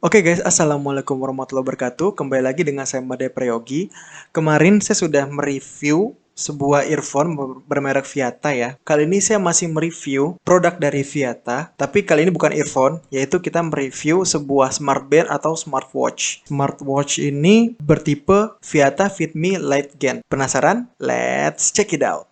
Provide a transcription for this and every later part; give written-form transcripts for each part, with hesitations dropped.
Oke guys, Assalamualaikum warahmatullahi wabarakatuh. Kembali lagi dengan saya Made Prayogi. Kemarin saya sudah mereview sebuah earphone bermerek Viata ya. Kali ini saya masih mereview produk dari Viata, tapi kali ini bukan earphone, yaitu kita mereview sebuah smartband atau smartwatch. Smartwatch ini bertipe Viata Fitme Lite Gen. Penasaran? Let's check it out.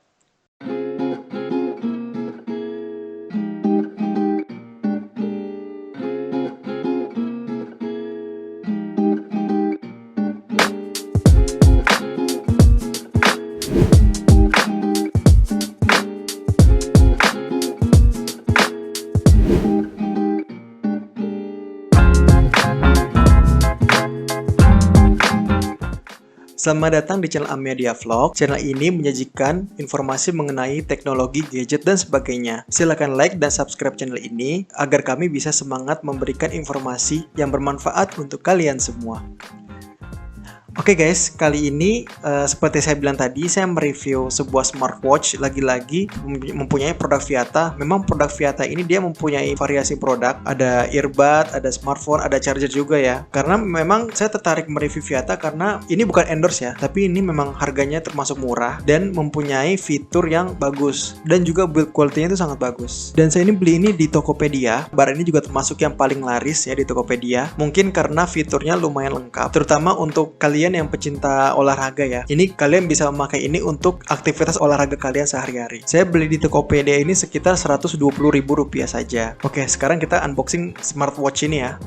Selamat datang di channel Amedia Vlog. Channel ini menyajikan informasi mengenai teknologi, gadget, dan sebagainya. Silahkan like dan subscribe channel ini agar kami bisa semangat memberikan informasi yang bermanfaat untuk kalian semua. Oke guys, kali ini seperti saya bilang tadi, saya mereview sebuah smartwatch, lagi-lagi mempunyai produk Viata. Memang produk Viata ini dia mempunyai variasi produk, ada earbud, ada smartphone, ada charger juga ya. Karena memang saya tertarik mereview Viata karena ini bukan endorse ya, tapi ini memang harganya termasuk murah dan mempunyai fitur yang bagus dan juga build quality-nya itu sangat bagus. Dan saya ini beli ini di Tokopedia. Barang ini juga termasuk yang paling laris ya di Tokopedia. Mungkin karena fiturnya lumayan lengkap, terutama untuk kalian yang pecinta olahraga ya. Ini kalian bisa memakai ini untuk aktivitas olahraga kalian sehari-hari. Saya beli di Tokopedia ini sekitar Rp120.000 saja. Oke, sekarang kita unboxing smartwatch ini ya.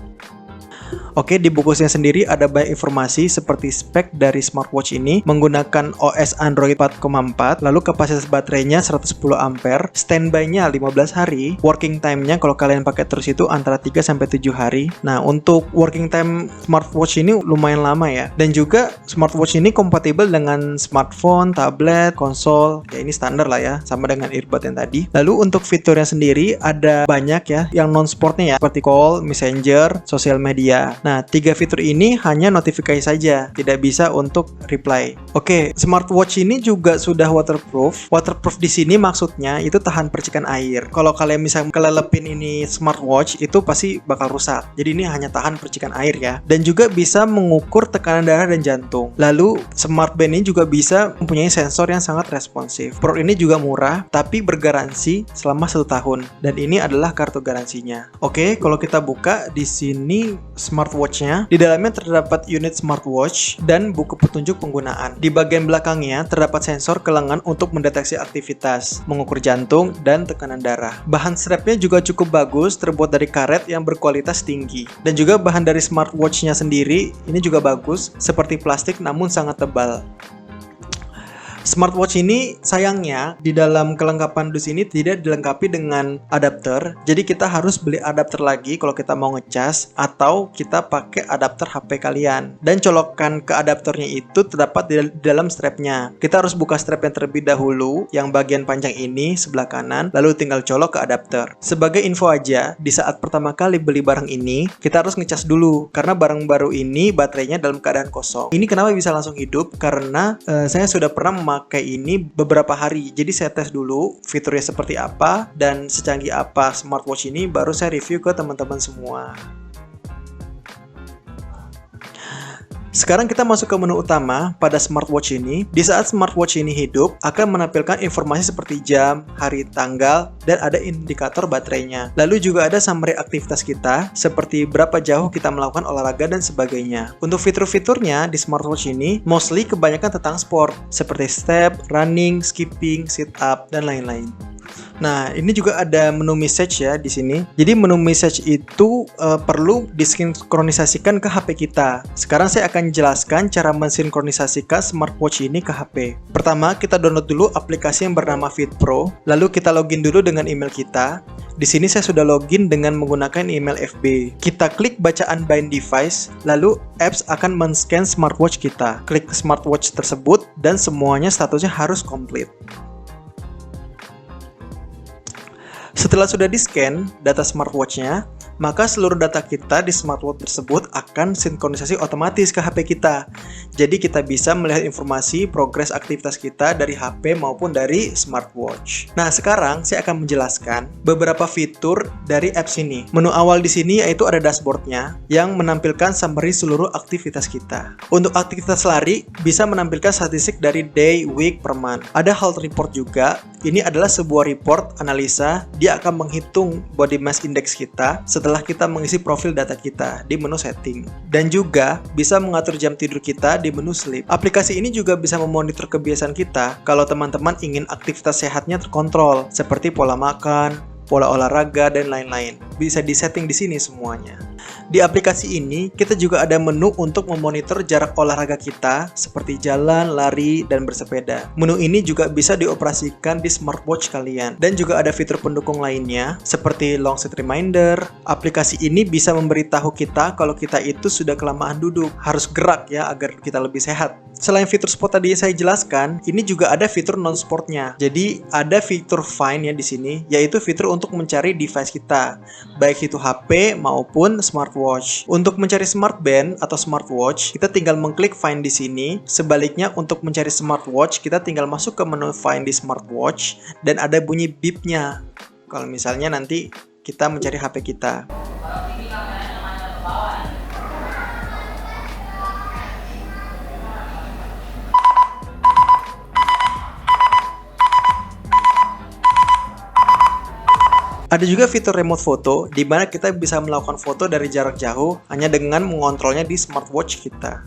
Oke, di bungkusnya sendiri ada banyak informasi seperti spek dari smartwatch ini menggunakan OS Android 4.4, lalu kapasitas baterainya 110 ampere, standby-nya 15 hari, working time-nya kalau kalian pakai terus itu antara 3-7 hari. Nah, untuk working time smartwatch ini lumayan lama ya. Dan juga smartwatch ini kompatibel dengan smartphone, tablet, konsol. Ya ini standar lah ya, sama dengan earbud yang tadi. Lalu untuk fiturnya sendiri ada banyak ya yang non-sportnya ya, seperti call, messenger, sosial media. Nah, 3 fitur ini hanya notifikasi saja, tidak bisa untuk reply. Oke, smartwatch ini juga sudah waterproof. Waterproof di sini maksudnya itu tahan percikan air. Kalau kalian misalnya kelelepin ini smartwatch, itu pasti bakal rusak. Jadi ini hanya tahan percikan air ya. Dan juga bisa mengukur tekanan darah dan jantung. Lalu, smartband ini juga bisa mempunyai sensor yang sangat responsif. Produk ini juga murah, tapi bergaransi selama 1 tahun. Dan ini adalah kartu garansinya. Oke, kalau kita buka di sini smartwatch-nya. Di dalamnya terdapat unit smartwatch dan buku petunjuk penggunaan. Di bagian belakangnya terdapat sensor ke lengan untuk mendeteksi aktivitas, mengukur jantung, dan tekanan darah. Bahan strapnya juga cukup bagus, terbuat dari karet yang berkualitas tinggi. Dan juga bahan dari smartwatch-nya sendiri ini juga bagus, seperti plastik namun sangat tebal. Smartwatch ini sayangnya di dalam kelengkapan dus ini tidak dilengkapi dengan adapter. Jadi kita harus beli adapter lagi kalau kita mau ngecas atau kita pakai adapter HP kalian. Dan colokan ke adapternya itu terdapat di dalam strapnya. Kita harus buka strapnya terlebih dahulu yang bagian panjang ini sebelah kanan, lalu tinggal colok ke adapter. Sebagai info aja, di saat pertama kali beli barang ini kita harus ngecas dulu karena barang baru ini baterainya dalam keadaan kosong. Ini kenapa bisa langsung hidup? Karena saya sudah pernah memakai ini beberapa hari, jadi saya tes dulu fiturnya seperti apa dan secanggih apa smartwatch ini, baru saya review ke teman-teman semua. Sekarang kita masuk ke menu utama pada smartwatch ini. Di saat smartwatch ini hidup, akan menampilkan informasi seperti jam, hari, tanggal, dan ada indikator baterainya. Lalu juga ada summary aktivitas kita, seperti berapa jauh kita melakukan olahraga dan sebagainya. Untuk fitur-fiturnya di smartwatch ini, mostly kebanyakan tentang sport, seperti step, running, skipping, sit up, dan lain-lain. Nah, ini juga ada menu message ya di sini. Jadi menu message itu perlu disinkronisasikan ke HP kita. Sekarang saya akan jelaskan cara mensinkronisasikan smartwatch ini ke HP. Pertama, kita download dulu aplikasi yang bernama Fit Pro. Lalu kita login dulu dengan email kita. Di sini saya sudah login dengan menggunakan email FB. Kita klik bacaan bind device, lalu apps akan men-scan smartwatch kita. Klik smartwatch tersebut dan semuanya statusnya harus komplit. Setelah sudah di-scan data smartwatch-nya, maka seluruh data kita di smartwatch tersebut akan sinkronisasi otomatis ke HP kita. Jadi kita bisa melihat informasi progres aktivitas kita dari HP maupun dari smartwatch. Nah, sekarang saya akan menjelaskan beberapa fitur dari apps ini. Menu awal di sini yaitu ada dashboardnya yang menampilkan summary seluruh aktivitas kita. Untuk aktivitas lari bisa menampilkan statistik dari day, week, per month. Ada health report juga. Ini adalah sebuah report analisa. Dia akan menghitung body mass index kita setelah kita mengisi profil data kita di menu setting. Dan juga bisa mengatur jam tidur kita di menu sleep. Aplikasi ini juga bisa memonitor kebiasaan kita kalau teman-teman ingin aktivitas sehatnya terkontrol, seperti pola makan, pola olahraga, dan lain-lain. Bisa disetting di sini semuanya. Di aplikasi ini, kita juga ada menu untuk memonitor jarak olahraga kita, seperti jalan, lari, dan bersepeda. Menu ini juga bisa dioperasikan di smartwatch kalian. Dan juga ada fitur pendukung lainnya, seperti long sit reminder. Aplikasi ini bisa memberitahu kita kalau kita itu sudah kelamaan duduk, harus gerak ya agar kita lebih sehat. Selain fitur sport tadi saya jelaskan, ini juga ada fitur non-sportnya. Jadi ada fitur find ya di sini, yaitu fitur untuk mencari device kita, baik itu HP maupun smartwatch. Untuk mencari smartband atau smartwatch, kita tinggal mengklik find di sini. Sebaliknya untuk mencari smartwatch, kita tinggal masuk ke menu find di smartwatch dan ada bunyi beep-nya. Kalau misalnya nanti kita mencari HP kita. Ada juga fitur remote photo, di mana kita bisa melakukan foto dari jarak jauh hanya dengan mengontrolnya di smartwatch kita.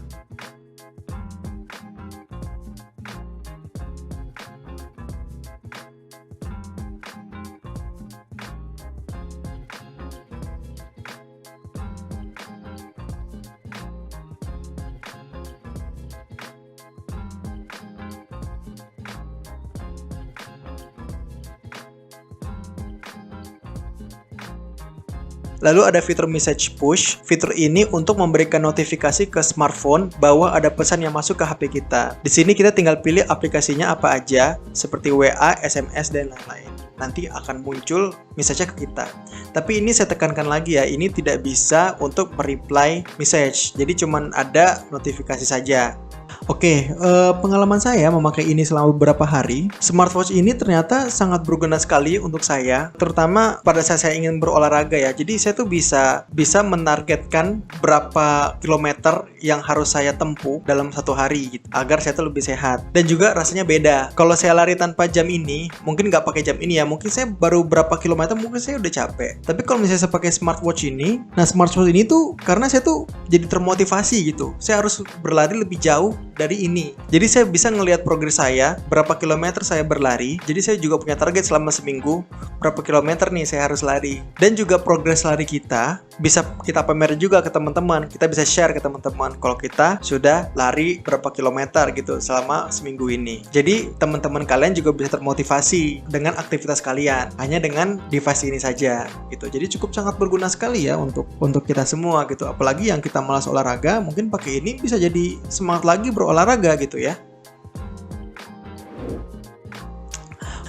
Lalu ada fitur message push. Fitur ini untuk memberikan notifikasi ke smartphone bahwa ada pesan yang masuk ke HP kita. Di sini kita tinggal pilih aplikasinya apa aja, seperti WA, SMS, dan lain-lain. Nanti akan muncul message-nya ke kita. Tapi ini saya tekankan lagi ya, ini tidak bisa untuk mereply message. Jadi cuman ada notifikasi saja. Oke, pengalaman saya memakai ini selama beberapa hari. Smartwatch ini ternyata sangat berguna sekali untuk saya, terutama pada saat saya ingin berolahraga ya. Jadi saya tuh bisa menargetkan berapa kilometer yang harus saya tempuh dalam satu hari gitu, agar saya tuh lebih sehat. Dan juga rasanya beda. Kalau saya lari tanpa jam ini, mungkin nggak pakai jam ini ya, mungkin saya baru berapa kilometer, mungkin saya udah capek. Tapi kalau misalnya saya pakai smartwatch ini, nah smartwatch ini tuh karena saya tuh jadi termotivasi gitu. Saya harus berlari lebih jauh dari ini. Jadi saya bisa ngelihat progres saya, berapa kilometer saya berlari. Jadi saya juga punya target selama seminggu, berapa kilometer nih saya harus lari. Dan juga progres lari kita bisa kita pamer juga ke teman-teman. Kita bisa share ke teman-teman kalau kita sudah lari berapa kilometer gitu selama seminggu ini. Jadi teman-teman kalian juga bisa termotivasi dengan aktivitas kalian hanya dengan device ini saja gitu. Jadi cukup sangat berguna sekali ya untuk kita semua gitu. Apalagi yang kita malas olahraga, mungkin pakai ini bisa jadi semangat lagi berolahraga gitu ya.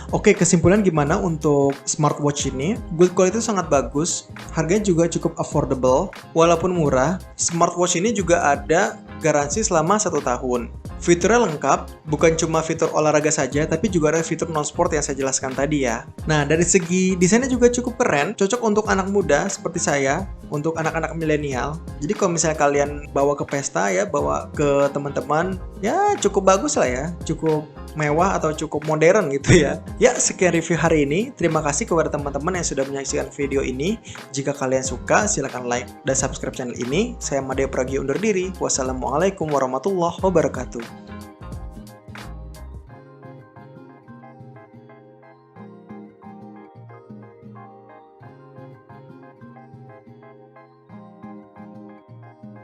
Oke, kesimpulan gimana untuk smartwatch ini? Build quality itu sangat bagus, harganya juga cukup affordable. Walaupun murah, smartwatch ini juga ada garansi selama 1 tahun. Fiturnya lengkap, bukan cuma fitur olahraga saja, tapi juga ada fitur non-sport yang saya jelaskan tadi ya. Nah, dari segi desainnya juga cukup keren, cocok untuk anak muda seperti saya, untuk anak-anak milenial. Jadi kalau misalnya kalian bawa ke pesta ya, bawa ke teman-teman, ya cukup bagus lah ya, cukup mewah atau cukup modern gitu ya. Ya, sekian review hari ini. Terima kasih kepada teman-teman yang sudah menyaksikan video ini. Jika kalian suka, silakan like dan subscribe channel ini. Saya Madeo Pragio undur diri. Wassalamualaikum warahmatullahi wabarakatuh.